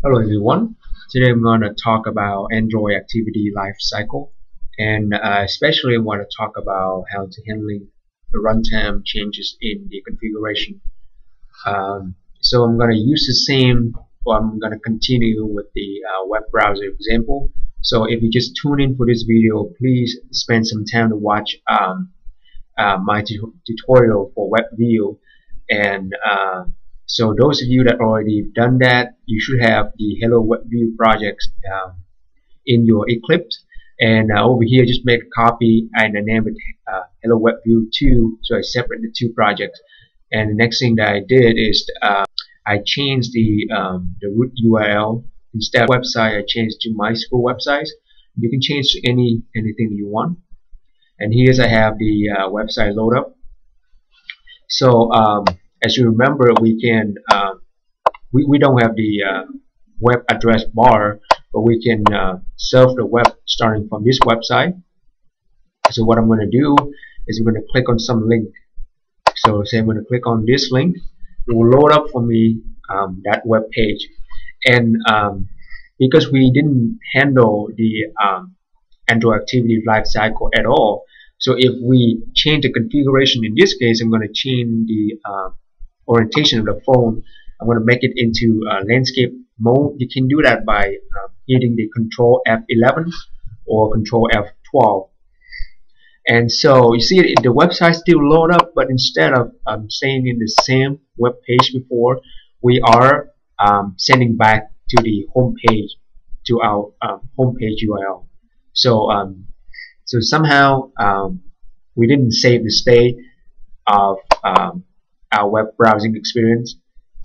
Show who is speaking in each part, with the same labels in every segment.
Speaker 1: Hello everyone. Today I'm going to talk about Android activity lifecycle, and especially I want to talk about how to handling the runtime changes in the configuration. So I'm going to use the same, or I'm going to continue with the web browser example. So if you just tune in for this video, please spend some time to watch my tutorial for WebView, and so those of you that already done that, you should have the Hello WebView project in your Eclipse. And over here, just make a copy and I name it Hello WebView 2. So I separate the two projects. And the next thing that I did is I changed the root URL. Instead of website, I changed to my school websites. You can change to anything you want. And here's I have the website load up. So as you remember, we can we don't have the web address bar, but we can surf the web starting from this website. So what I'm going to do is I'm going to click on some link. So say I'm going to click on this link. It will load up for me that web page. And because we didn't handle the Android activity lifecycle at all, so if we change the configuration, in this case I'm going to change the orientation of the phone. I'm going to make it into landscape mode. You can do that by hitting the Control F11 or Control F12. And so you see the website still load up, but instead of staying in the same web page before, we are sending back to the home page, to our home page URL. So so somehow we didn't save the state of our web browsing experience.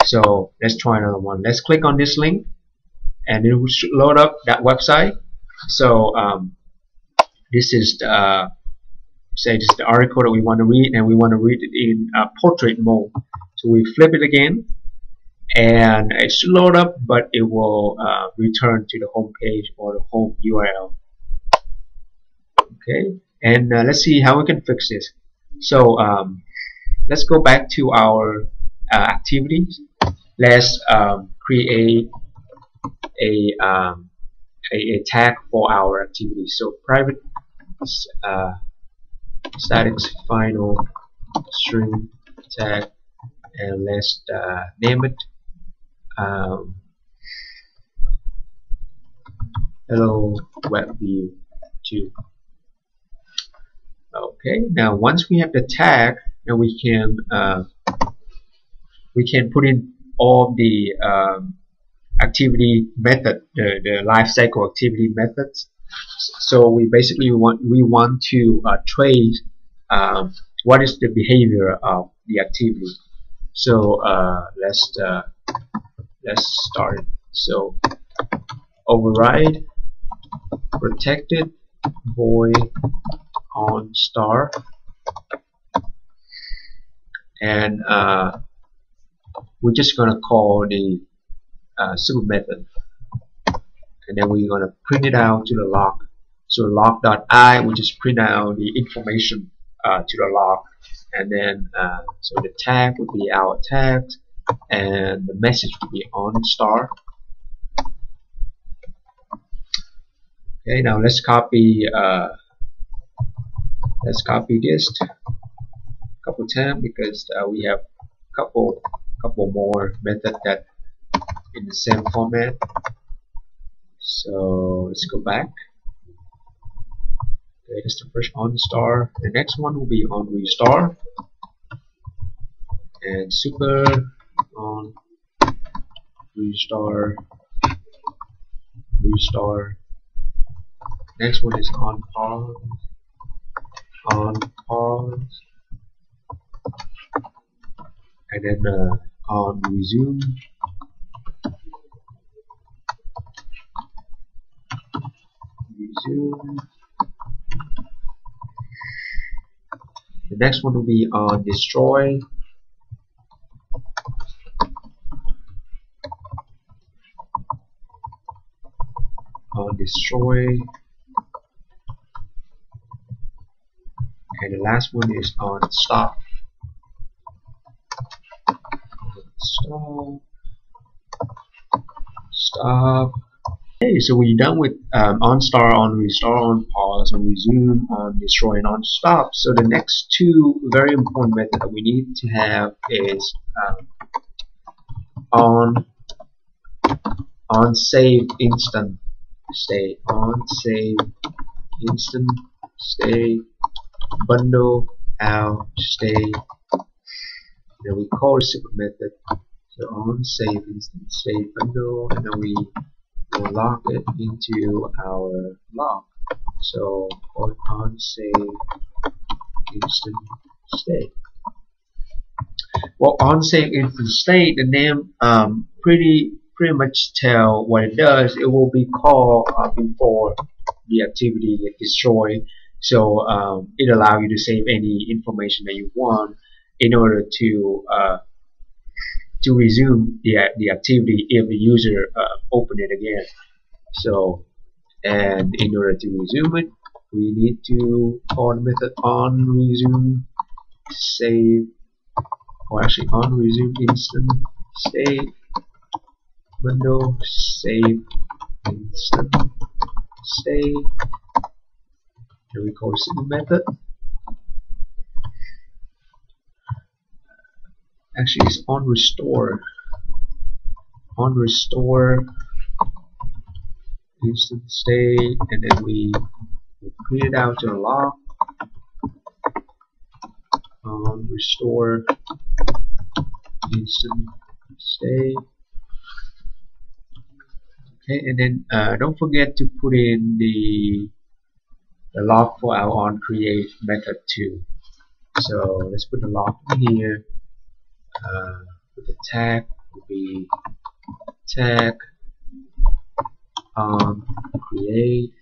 Speaker 1: So let's try another one. Let's click on this link and it will load up that website. So this is the say this is the article that we want to read, and we want to read it in portrait mode. So we flip it again and it should load up, but it will return to the home page or the home URL. Okay, and let's see how we can fix this. So let's go back to our activities. Let's create a tag for our activity. So private static final string tag, and let's name it Hello WebView 2. Okay, now once we have the tag, then we can put in all the activity method, the lifecycle activity methods. So we basically want to trace what is the behavior of the activity. So let's start. So override protected void on star, and we're just gonna call the super method, and then we're gonna print it out to the log. So log.i, we just print out the information to the log, and then so the tag would be our tag, and the message would be on star. Okay, now let's copy this a couple times, because we have couple more methods that in the same format. So let's go back. Okay, that's the first on star. The next one will be on restar, and super on restar. Next one is on pause, and then on resume, The next one will be on destroy, and the last one is on stop. stop. Okay, so we're done with on start, on restart, on pause, on resume, on destroy, and on stop. So the next two very important methods that we need to have is on save instant state, on save instant state, bundle out state. Then we call the super method. So on save instant state bundle, and then we will log it into our log. So on save instant state. Well, on save instant state, the name pretty much tell what it does. It will be called before the activity gets destroyed. So it allows you to save any information that you want in order to resume the activity if the user open it again. So, and in order to resume it, we need to call the method on resume save, or actually on resume instant state bundle save instant state. Here we call the simple method. Actually, it's on restore instant state, and then we print it out to the log on restore instant state. Okay, and then don't forget to put in the log for our on create method too. So let's put the log in here. With the tag will be tag on create.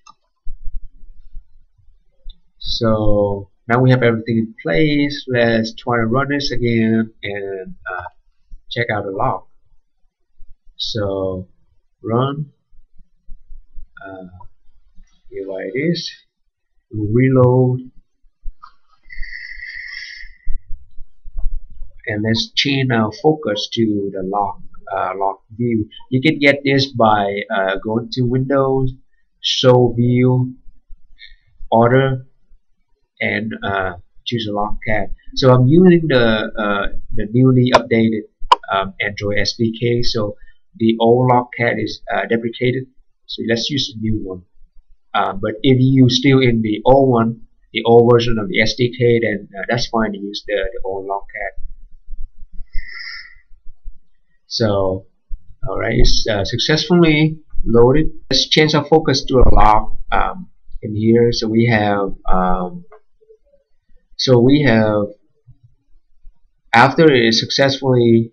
Speaker 1: So now we have everything in place. Let's try to run this again and check out the log. So run. Here it is. We'll reload. And let's change our focus to the log view. You can get this by going to Windows, Show View, Order, and choose a log cat. So I'm using the newly updated Android SDK. So the old log cat is deprecated. So let's use a new one. But if you still in the old one, the old version of the SDK, then that's fine to use the old log cat. So, alright, it's successfully loaded. Let's change our focus to a log in here. So we have after it is successfully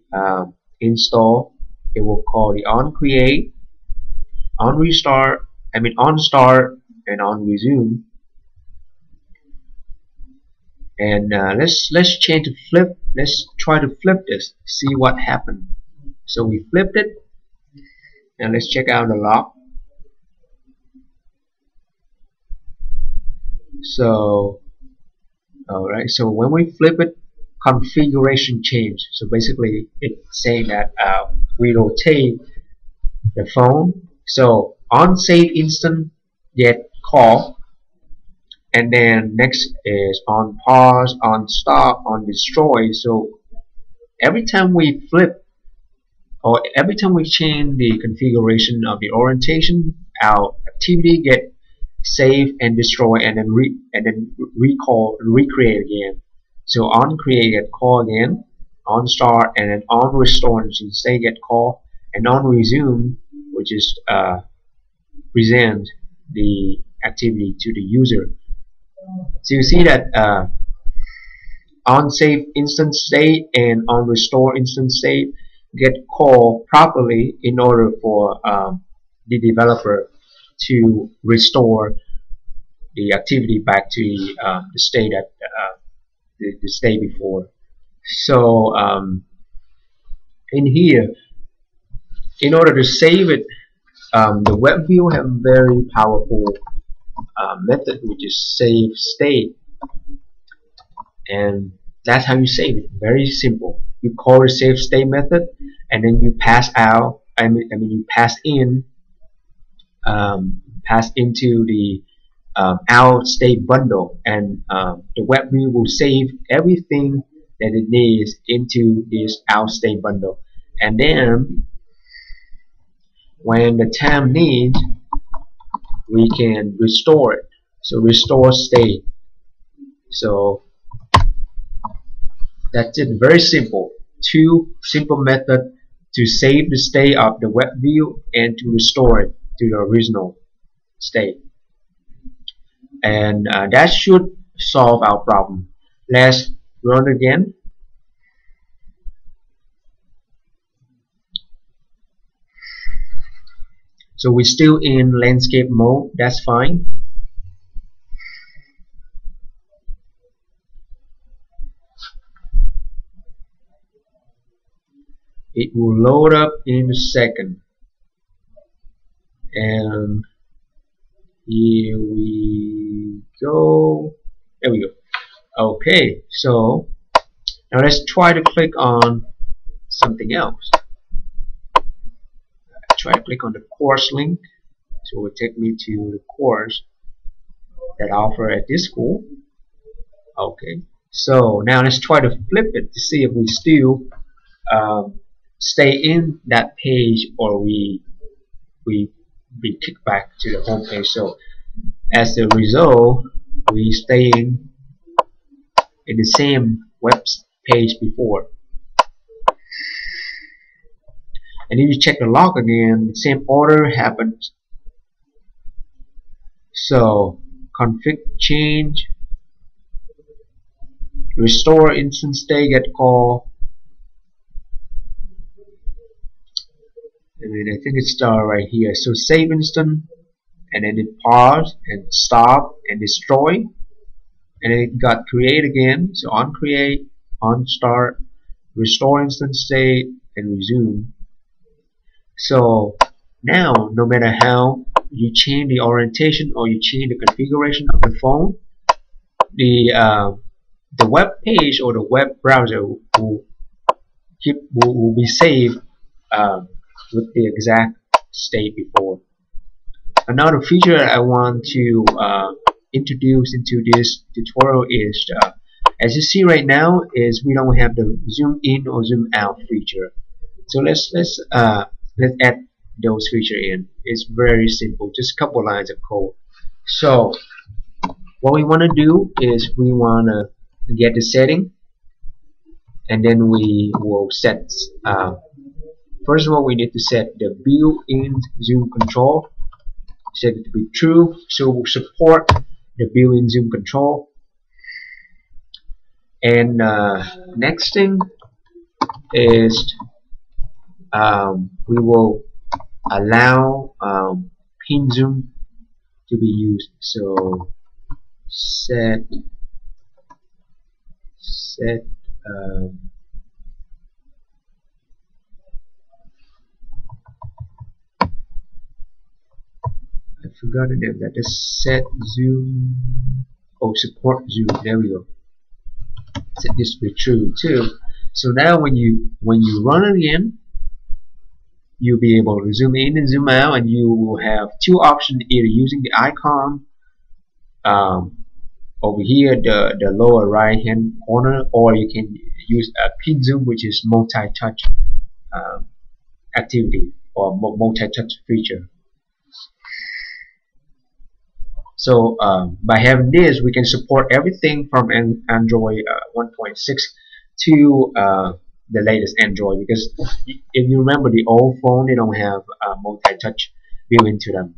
Speaker 1: installed, it will call the on create, on restart, on start, and on resume. And let's change to flip. Let's try to flip this, see what happened. So we flipped it, and let's check out the log. So alright, so when we flip it, configuration change. So basically it's saying that we rotate the phone. So on save instant get call, and then next is on pause, on stop, on destroy. So every time we flip, or every time we change the configuration of the orientation, our activity get saved and destroyed, and then recreate again. So on create get call again, on start, and then on restore and say get call, and on resume, which is present the activity to the user. So you see that on save instant state and on restore instant state get called properly in order for the developer to restore the activity back to the state that the state before. So in here, in order to save it, the WebView have a very powerful method, which is save state, and that's how you save it. Very simple. You call the save state method, and then you pass out you pass into the out state bundle, and the WebView will save everything that it needs into this out state bundle, and then when the time needs, we can restore it. So restore state. So that's it. Very simple. Two simple methods to save the state of the WebView and to restore it to the original state. And that should solve our problem. Let's run again. So we're still in landscape mode. That's fine. It will load up in a second. And here we go. There we go. Okay, so now let's try to click on something else. Try to click on the course link. So it will take me to the course that I offer at this school. Okay, so now let's try to flip it to see if we still stay in that page, or we be kicked back to the home page. So as a result, we stay in the same web page before. And if you check the log again, the same order happens. So config change, restore instance state get called, and then I think it started right here. So save instance, and then it pause and stop and destroy, and then it got create again. So on create, on start, restore instance state, and resume. So now, no matter how you change the orientation or you change the configuration of the phone, the web page or the web browser will be saved with the exact state before. Another feature I want to introduce into this tutorial is, as you see right now, is we don't have the zoom in or zoom out feature. So let's add those features in. It's very simple, just a couple lines of code. So what we want to do is we want to get the setting, and then we will set first of all, we need to set the built-in zoom control, set it to be true, so we'll support the built-in zoom control. And next thing is we will allow pin zoom to be used. So set I forgot the name. That is set zoom. Oh, support zoom. There we go. Set this to be true too. So now when you run it again, you'll be able to zoom in and zoom out, and you will have two options: either using the icon over here, the lower right hand corner, or you can use a pin zoom, which is multi-touch activity or multi-touch feature. So by having this, we can support everything from Android 1.6 to the latest Android, because if you remember the old phone, they don't have multi-touch built into them.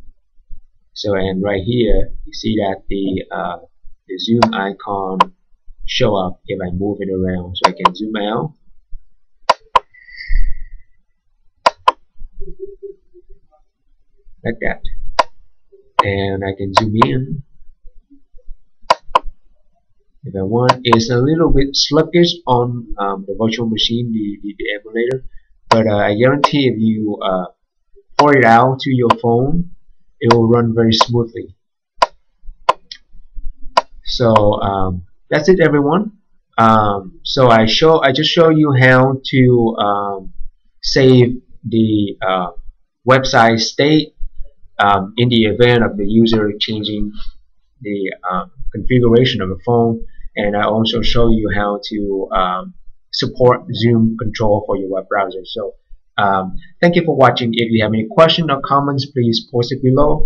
Speaker 1: So, and right here you see that the zoom icon show up if I move it around. So I can zoom out, like that, and I can zoom in if I want. It's a little bit sluggish on the virtual machine, the emulator, but I guarantee if you pour it out to your phone, it will run very smoothly. So that's it, everyone. So I just show you how to save the website state in the event of the user changing the configuration of the phone, and I also show you how to support zoom control for your web browser. So thank you for watching. If you have any questions or comments, please post it below.